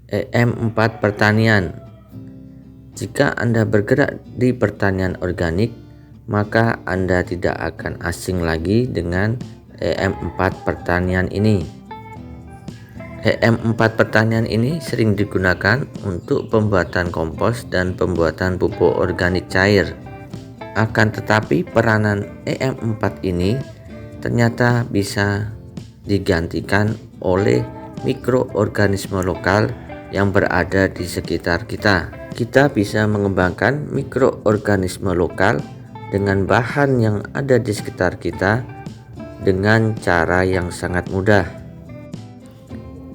EM4 pertanian. Jika Anda bergerak di pertanian organik, maka Anda tidak akan asing lagi dengan EM4 pertanian ini. EM4 pertanian ini sering digunakan untuk pembuatan kompos dan pembuatan pupuk organik cair. Akan tetapi peranan EM4 ini ternyata bisa digantikan oleh mikroorganisme lokal yang berada di sekitar kita. Kita bisa mengembangkan mikroorganisme lokal dengan bahan yang ada di sekitar kita dengan cara yang sangat mudah.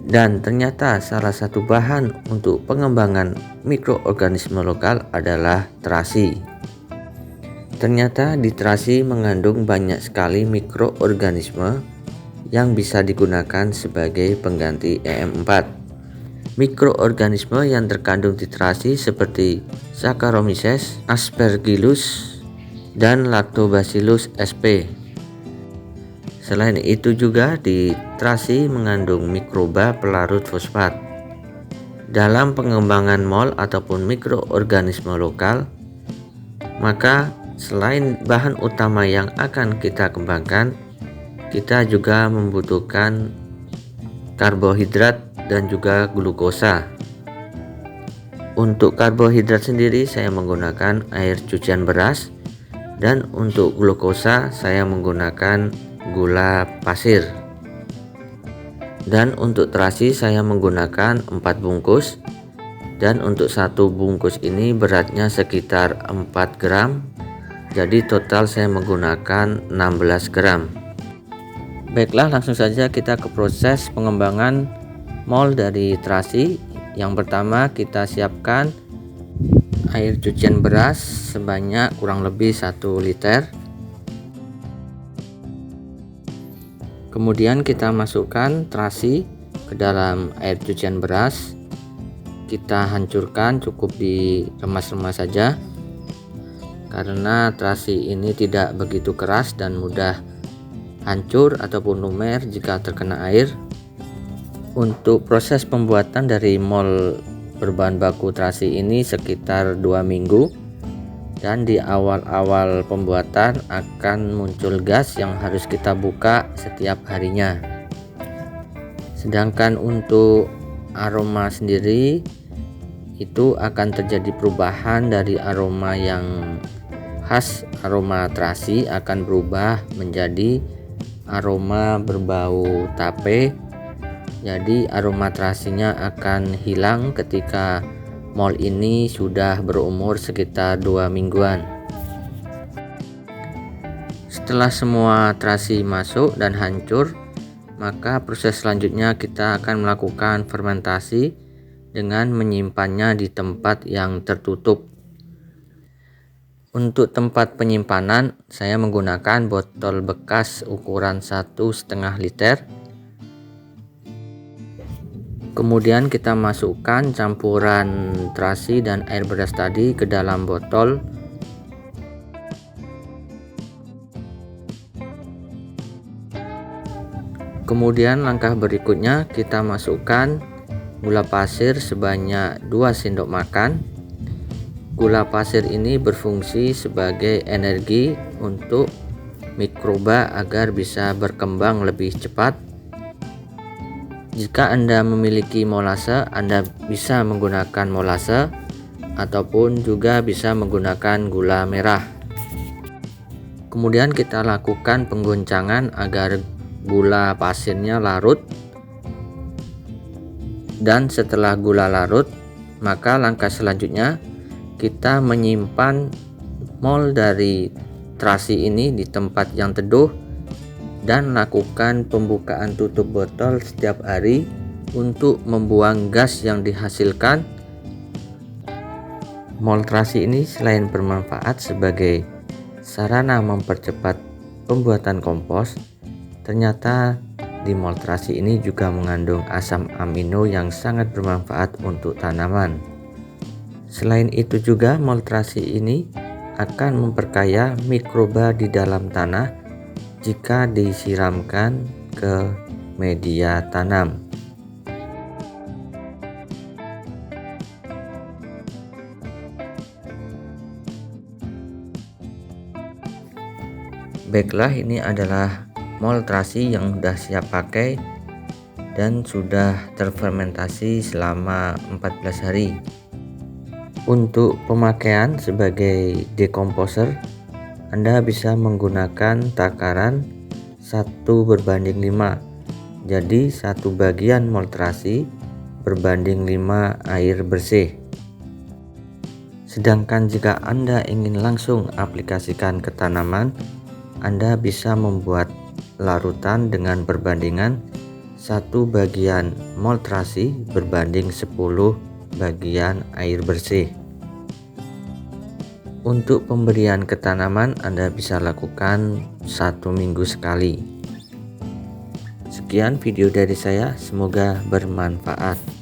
Dan ternyata salah satu bahan untuk pengembangan mikroorganisme lokal adalah terasi. Ternyata di terasi mengandung banyak sekali mikroorganisme yang bisa digunakan sebagai pengganti EM4. Mikroorganisme yang terkandung di terasi seperti Saccharomyces, Aspergillus, dan Lactobacillus sp. Selain itu juga di terasi mengandung mikroba pelarut fosfat. Dalam pengembangan mol ataupun mikroorganisme lokal, maka selain bahan utama yang akan kita kembangkan, kita juga membutuhkan karbohidrat dan juga glukosa. Untuk karbohidrat sendiri saya menggunakan air cucian beras, dan untuk glukosa saya menggunakan gula pasir. Dan untuk terasi saya menggunakan 4 bungkus, dan untuk satu bungkus ini beratnya sekitar 4 gram, jadi total saya menggunakan 16 gram. Baiklah, langsung saja kita ke proses pengembangan mol dari terasi. Yang pertama kita siapkan air cucian beras sebanyak kurang lebih 1 liter. Kemudian kita masukkan terasi ke dalam air cucian beras. Kita hancurkan, cukup diremas-remas saja, karena terasi ini tidak begitu keras dan mudah hancur ataupun lumer jika terkena air. Untuk proses pembuatan dari mol berbahan baku terasi ini sekitar 2 minggu, dan di awal-awal pembuatan akan muncul gas yang harus kita buka setiap harinya. Sedangkan untuk aroma sendiri itu akan terjadi perubahan dari aroma yang khas aroma terasi akan berubah menjadi aroma berbau tape. Jadi aroma terasinya akan hilang ketika mol ini sudah berumur sekitar 2 mingguan. Setelah semua terasi masuk dan hancur, maka proses selanjutnya kita akan melakukan fermentasi dengan menyimpannya di tempat yang tertutup. Untuk tempat penyimpanan saya menggunakan botol bekas ukuran 1,5 liter. Kemudian kita masukkan campuran terasi dan air beras tadi ke dalam botol. Kemudian langkah berikutnya kita masukkan gula pasir sebanyak 2 sendok makan. Gula pasir ini berfungsi sebagai energi untuk mikroba agar bisa berkembang lebih cepat. Jika Anda memiliki molase, Anda bisa menggunakan molase ataupun juga bisa menggunakan gula merah. Kemudian kita lakukan penggoncangan agar gula pasirnya larut. Dan setelah gula larut, maka langkah selanjutnya kita menyimpan mol dari terasi ini di tempat yang teduh dan lakukan pembukaan tutup botol setiap hari untuk membuang gas yang dihasilkan. Mol terasi ini selain bermanfaat sebagai sarana mempercepat pembuatan kompos, ternyata di mol terasi ini juga mengandung asam amino yang sangat bermanfaat untuk tanaman. Selain itu juga mol terasi ini akan memperkaya mikroba di dalam tanah jika disiramkan ke media tanam. Baiklah, ini adalah mol terasi yang sudah siap pakai dan sudah terfermentasi selama 14 hari. Untuk pemakaian sebagai decomposer, Anda bisa menggunakan takaran 1:5. Jadi 1 bagian mol terasi berbanding 5 air bersih. Sedangkan jika Anda ingin langsung aplikasikan ke tanaman, Anda bisa membuat larutan dengan perbandingan 1 bagian mol terasi berbanding 10 bagian air bersih. Untuk pemberian ke tanaman, Anda bisa lakukan 1 minggu sekali. Sekian video dari saya, semoga bermanfaat.